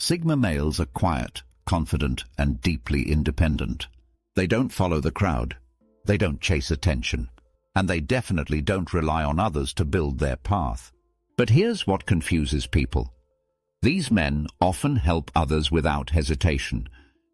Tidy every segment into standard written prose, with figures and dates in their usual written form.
Sigma males are quiet, confident, and deeply independent. They don't follow the crowd. They don't chase attention. And they definitely don't rely on others to build their path. But here's what confuses people. These men often help others without hesitation,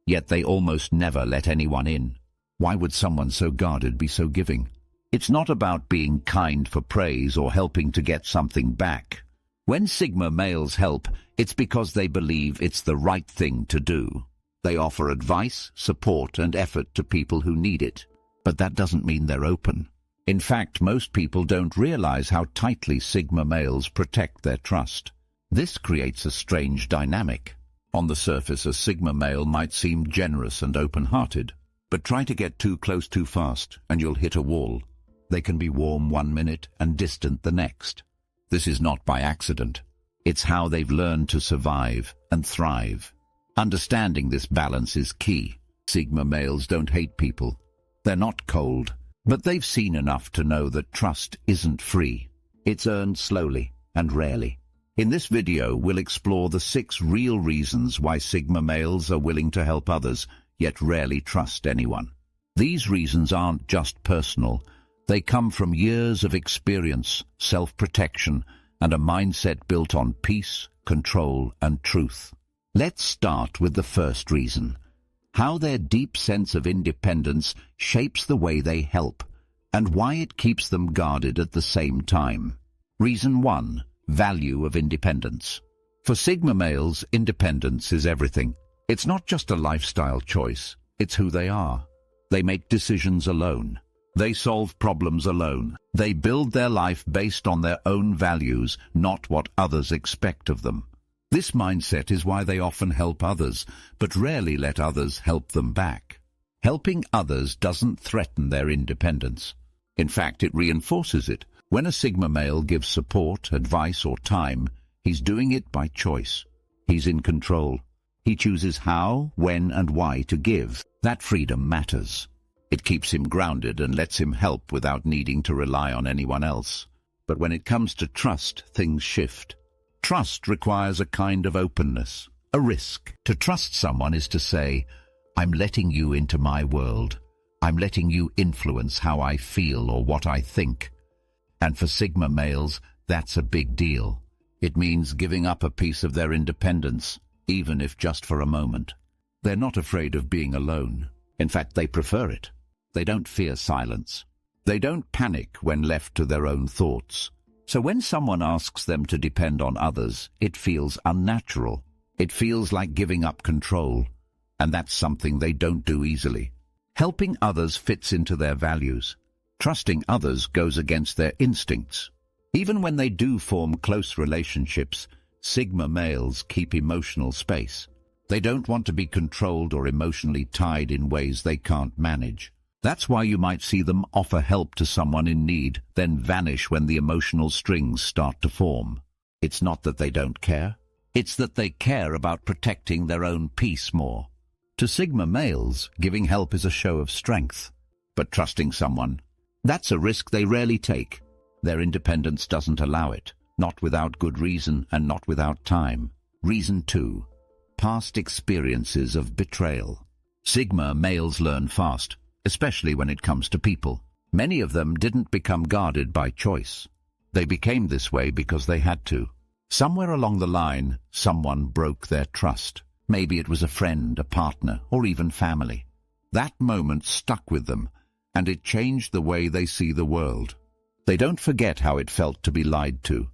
yet they almost never let anyone in. Why would someone so guarded be so giving? It's not about being kind for praise or helping to get something back. When Sigma males help, it's because they believe it's the right thing to do. They offer advice, support, and effort to people who need it. But that doesn't mean they're open. In fact, most people don't realize how tightly Sigma males protect their trust. This creates a strange dynamic. On the surface, a Sigma male might seem generous and open-hearted, but try to get too close too fast, and you'll hit a wall. They can be warm one minute and distant the next. This is not by accident. It's how they've learned to survive and thrive. Understanding this balance is key. Sigma males don't hate people. They're not cold, but they've seen enough to know that trust isn't free. It's earned slowly and rarely. In this video, we'll explore the 6 real reasons why Sigma males are willing to help others, yet rarely trust anyone. These reasons aren't just personal. They come from years of experience, self-protection, and a mindset built on peace, control, and truth. Let's start with the first reason: how their deep sense of independence shapes the way they help, and why it keeps them guarded at the same time. Reason 1. Value of independence. For Sigma males, independence is everything. It's not just a lifestyle choice, it's who they are. They make decisions alone. They solve problems alone. They build their life based on their own values, not what others expect of them. This mindset is why they often help others, but rarely let others help them back. Helping others doesn't threaten their independence. In fact, it reinforces it. When a Sigma male gives support, advice, or time, he's doing it by choice. He's in control. He chooses how, when, and why to give. That freedom matters. It keeps him grounded and lets him help without needing to rely on anyone else. But when it comes to trust, things shift. Trust requires a kind of openness, a risk. To trust someone is to say, I'm letting you into my world. I'm letting you influence how I feel or what I think. And for Sigma males, that's a big deal. It means giving up a piece of their independence, even if just for a moment. They're not afraid of being alone. In fact, they prefer it. They don't fear silence. They don't panic when left to their own thoughts. So when someone asks them to depend on others, it feels unnatural. It feels like giving up control. And that's something they don't do easily. Helping others fits into their values. Trusting others goes against their instincts. Even when they do form close relationships, Sigma males keep emotional space. They don't want to be controlled or emotionally tied in ways they can't manage. That's why you might see them offer help to someone in need, then vanish when the emotional strings start to form. It's not that they don't care. It's that they care about protecting their own peace more. To Sigma males, giving help is a show of strength. But trusting someone, that's a risk they rarely take. Their independence doesn't allow it, not without good reason and not without time. Reason 2. Past experiences of betrayal. Sigma males learn fast, especially when it comes to people. Many of them didn't become guarded by choice. They became this way because they had to. Somewhere along the line, someone broke their trust. Maybe it was a friend, a partner, or even family. That moment stuck with them, and it changed the way they see the world. They don't forget how it felt to be lied to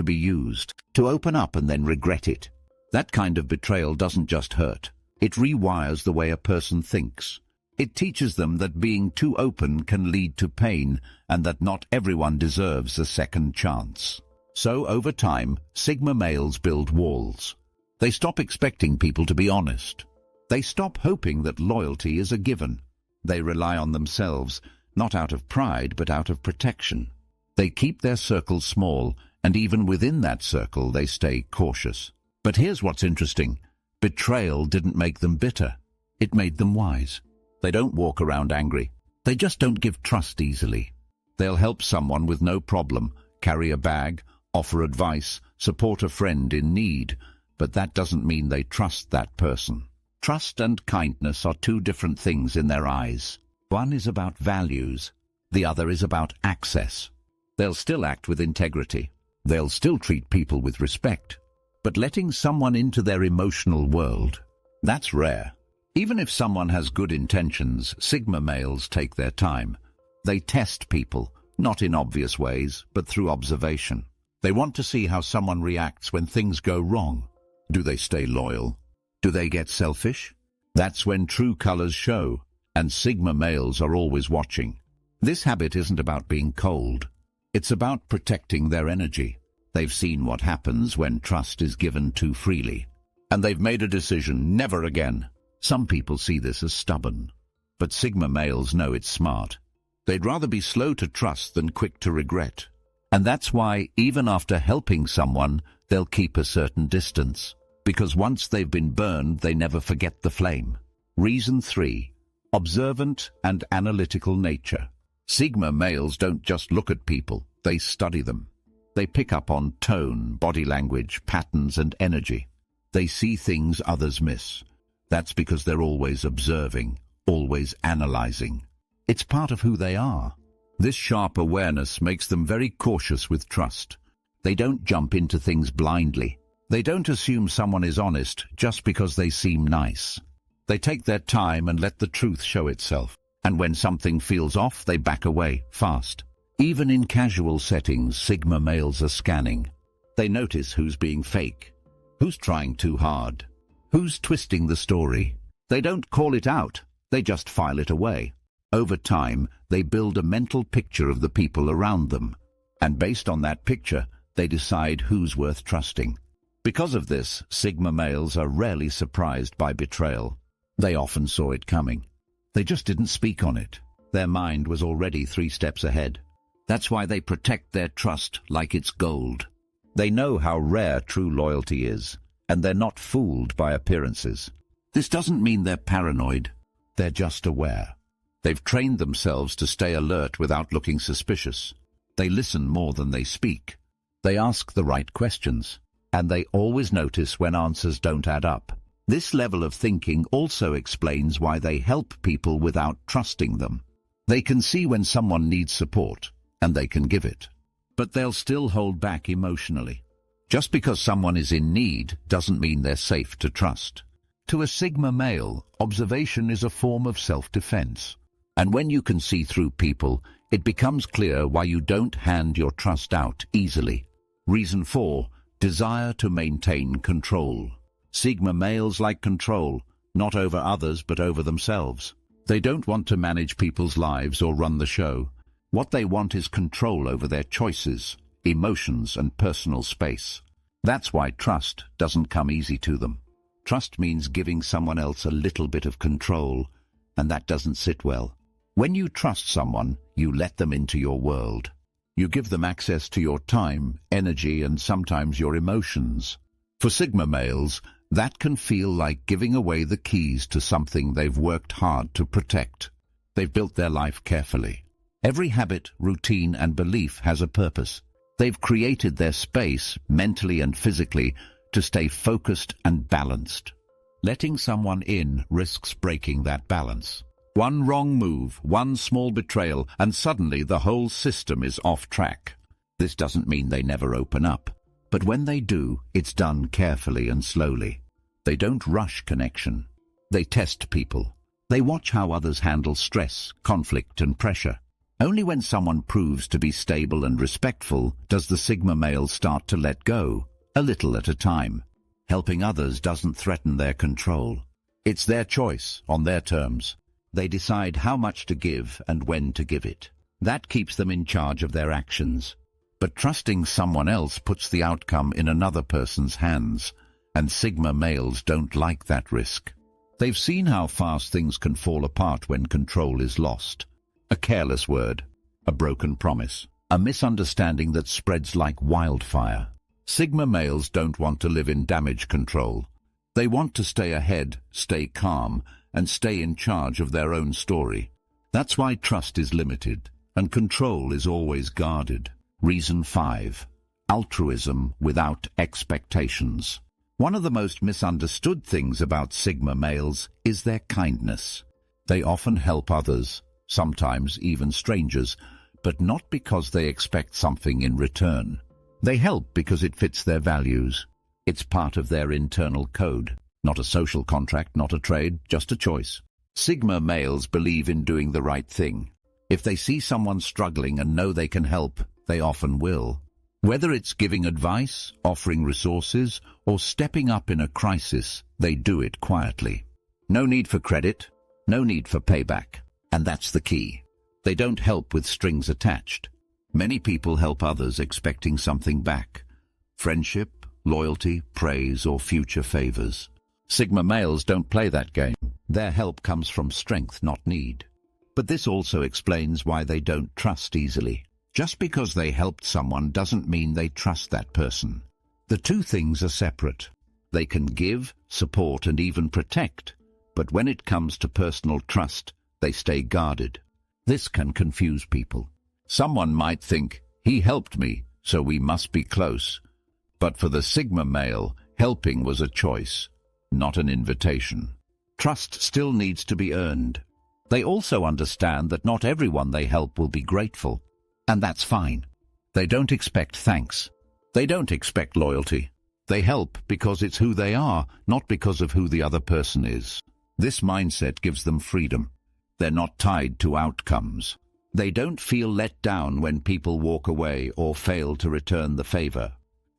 be used, to open up and then regret it. That kind of betrayal doesn't just hurt. It rewires the way a person thinks. It teaches them that being too open can lead to pain and that not everyone deserves a second chance. So, over time, Sigma males build walls. They stop expecting people to be honest. They stop hoping that loyalty is a given. They rely on themselves, not out of pride but out of protection. They keep their circle small, and even within that circle they stay cautious. But here's what's interesting. Betrayal didn't make them bitter. It made them wise. They don't walk around angry. They just don't give trust easily. They'll help someone with no problem, carry a bag, offer advice, support a friend in need, but that doesn't mean they trust that person. Trust and kindness are two different things in their eyes. One is about values, the other is about access. They'll still act with integrity. They'll still treat people with respect. But letting someone into their emotional world, that's rare. Even if someone has good intentions, Sigma males take their time. They test people, not in obvious ways, but through observation. They want to see how someone reacts when things go wrong. Do they stay loyal? Do they get selfish? That's when true colors show, and Sigma males are always watching. This habit isn't about being cold. It's about protecting their energy. They've seen what happens when trust is given too freely, and they've made a decision never again. Some people see this as stubborn, but Sigma males know it's smart. They'd rather be slow to trust than quick to regret. And that's why, even after helping someone, they'll keep a certain distance. Because once they've been burned, they never forget the flame. Reason 3. Observant and analytical nature. Sigma males don't just look at people, they study them. They pick up on tone, body language, patterns, and energy. They see things others miss. That's because they're always observing, always analyzing. It's part of who they are. This sharp awareness makes them very cautious with trust. They don't jump into things blindly. They don't assume someone is honest just because they seem nice. They take their time and let the truth show itself. And when something feels off, they back away fast. Even in casual settings, Sigma males are scanning. They notice who's being fake, who's trying too hard, who's twisting the story. They don't call it out, they just file it away. Over time, they build a mental picture of the people around them. And based on that picture, they decide who's worth trusting. Because of this, Sigma males are rarely surprised by betrayal. They often saw it coming. They just didn't speak on it. Their mind was already 3 steps ahead. That's why they protect their trust like it's gold. They know how rare true loyalty is, and they're not fooled by appearances. This doesn't mean they're paranoid. They're just aware. They've trained themselves to stay alert without looking suspicious. They listen more than they speak. They ask the right questions, and they always notice when answers don't add up. This level of thinking also explains why they help people without trusting them. They can see when someone needs support, and they can give it. But they'll still hold back emotionally. Just because someone is in need doesn't mean they're safe to trust. To a Sigma male, observation is a form of self-defense. And when you can see through people, it becomes clear why you don't hand your trust out easily. Reason 4. Desire to maintain control. Sigma males like control, not over others but over themselves. They don't want to manage people's lives or run the show. What they want is control over their choices, emotions, and personal space. That's why trust doesn't come easy to them. Trust means giving someone else a little bit of control, and that doesn't sit well. When you trust someone, you let them into your world. You give them access to your time, energy, and sometimes your emotions. For Sigma males, that can feel like giving away the keys to something they've worked hard to protect. They've built their life carefully. Every habit, routine, and belief has a purpose. They've created their space, mentally and physically, to stay focused and balanced. Letting someone in risks breaking that balance. One wrong move, one small betrayal, and suddenly the whole system is off track. This doesn't mean they never open up. But when they do, it's done carefully and slowly. They don't rush connection. They test people. They watch how others handle stress, conflict, and pressure. Only when someone proves to be stable and respectful does the Sigma male start to let go, a little at a time. Helping others doesn't threaten their control. It's their choice, on their terms. They decide how much to give and when to give it. That keeps them in charge of their actions. But trusting someone else puts the outcome in another person's hands, and Sigma males don't like that risk. They've seen how fast things can fall apart when control is lost. A careless word, a broken promise, a misunderstanding that spreads like wildfire. Sigma males don't want to live in damage control. They want to stay ahead, stay calm, and stay in charge of their own story. That's why trust is limited, and control is always guarded. Reason 5. Altruism without expectations. One of the most misunderstood things about Sigma males is their kindness. They often help others, sometimes even strangers, but not because they expect something in return. They help because it fits their values. It's part of their internal code. Not a social contract, not a trade, just a choice. Sigma males believe in doing the right thing. If they see someone struggling and know they can help, they often will. Whether it's giving advice, offering resources, or stepping up in a crisis, they do it quietly. No need for credit, no need for payback. And that's the key. They don't help with strings attached. Many people help others expecting something back. Friendship, loyalty, praise, or future favors. Sigma males don't play that game. Their help comes from strength, not need. But this also explains why they don't trust easily. Just because they helped someone doesn't mean they trust that person. The two things are separate. They can give, support, and even protect. But when it comes to personal trust, they stay guarded. This can confuse people. Someone might think, he helped me, so we must be close. But for the Sigma male, helping was a choice, not an invitation. Trust still needs to be earned. They also understand that not everyone they help will be grateful. And that's fine. They don't expect thanks. They don't expect loyalty. They help because it's who they are, not because of who the other person is. This mindset gives them freedom. They're not tied to outcomes. They don't feel let down when people walk away or fail to return the favor.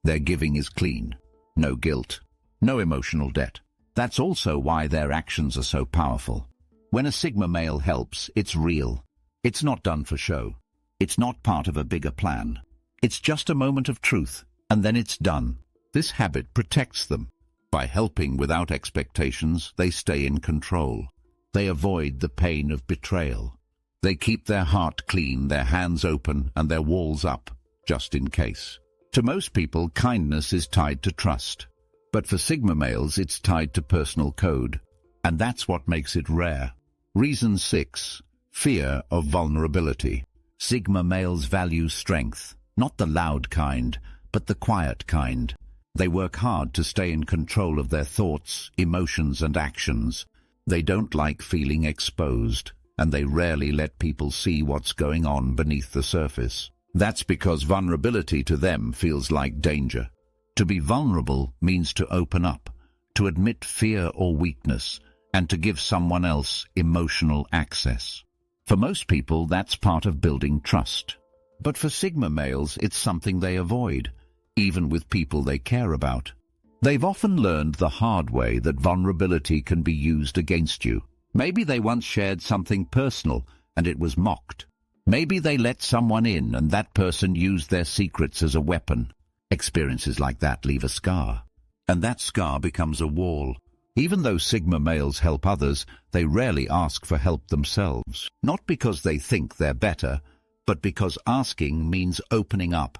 Their giving is clean. No guilt. No emotional debt. That's also why their actions are so powerful. When a Sigma male helps, it's real. It's not done for show. It's not part of a bigger plan. It's just a moment of truth, and then it's done. This habit protects them. By helping without expectations, they stay in control. They avoid the pain of betrayal. They keep their heart clean, their hands open, and their walls up, just in case. To most people, kindness is tied to trust. But for Sigma males, it's tied to personal code. And that's what makes it rare. Reason 6. Fear of vulnerability. Sigma males value strength, not the loud kind, but the quiet kind. They work hard to stay in control of their thoughts, emotions, and actions. They don't like feeling exposed, and they rarely let people see what's going on beneath the surface. That's because vulnerability to them feels like danger. To be vulnerable means to open up, to admit fear or weakness, and to give someone else emotional access. For most people, that's part of building trust. But for Sigma males, it's something they avoid, even with people they care about. They've often learned the hard way that vulnerability can be used against you. Maybe they once shared something personal and it was mocked. Maybe they let someone in and that person used their secrets as a weapon. Experiences like that leave a scar. And that scar becomes a wall. Even though Sigma males help others, they rarely ask for help themselves. Not because they think they're better, but because asking means opening up.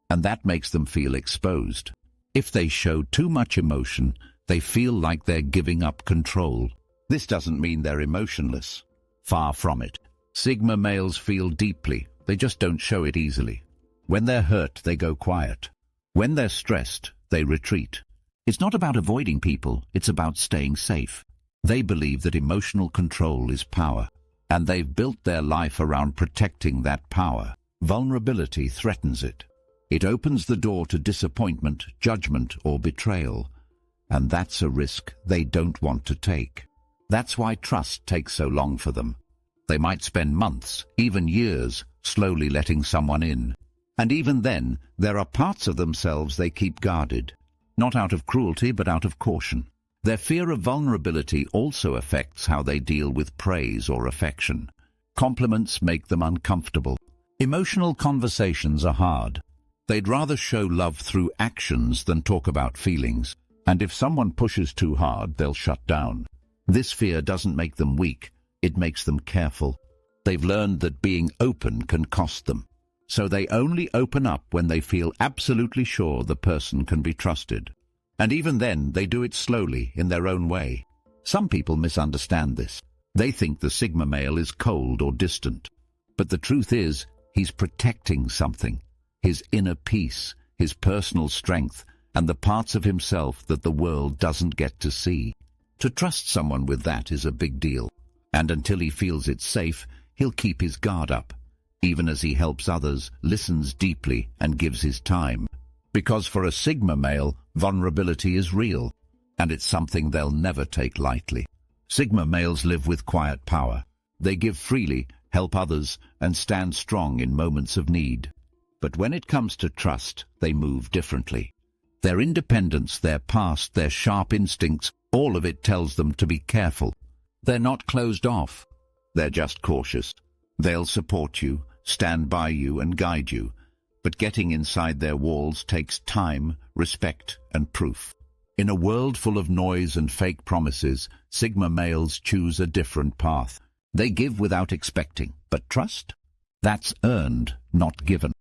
And that makes them feel exposed. If they show too much emotion, they feel like they're giving up control. This doesn't mean they're emotionless. Far from it. Sigma males feel deeply, they just don't show it easily. When they're hurt, they go quiet. When they're stressed, they retreat. It's not about avoiding people, it's about staying safe. They believe that emotional control is power, and they've built their life around protecting that power. Vulnerability threatens it. It opens the door to disappointment, judgment, or betrayal. And that's a risk they don't want to take. That's why trust takes so long for them. They might spend months, even years, slowly letting someone in. And even then, there are parts of themselves they keep guarded. Not out of cruelty, but out of caution. Their fear of vulnerability also affects how they deal with praise or affection. Compliments make them uncomfortable. Emotional conversations are hard. They'd rather show love through actions than talk about feelings. And if someone pushes too hard, they'll shut down. This fear doesn't make them weak, it makes them careful. They've learned that being open can cost them. So they only open up when they feel absolutely sure the person can be trusted. And even then, they do it slowly, in their own way. Some people misunderstand this. They think the Sigma male is cold or distant. But the truth is, he's protecting something. His inner peace, his personal strength, and the parts of himself that the world doesn't get to see. To trust someone with that is a big deal, and until he feels it's safe, he'll keep his guard up, even as he helps others, listens deeply, and gives his time. Because for a Sigma male, vulnerability is real, and it's something they'll never take lightly. Sigma males live with quiet power. They give freely, help others, and stand strong in moments of need. But when it comes to trust, they move differently. Their independence, their past, their sharp instincts, all of it tells them to be careful. They're not closed off. They're just cautious. They'll support you, stand by you, and guide you. But getting inside their walls takes time, respect, and proof. In a world full of noise and fake promises, Sigma males choose a different path. They give without expecting, but trust? That's earned, not given.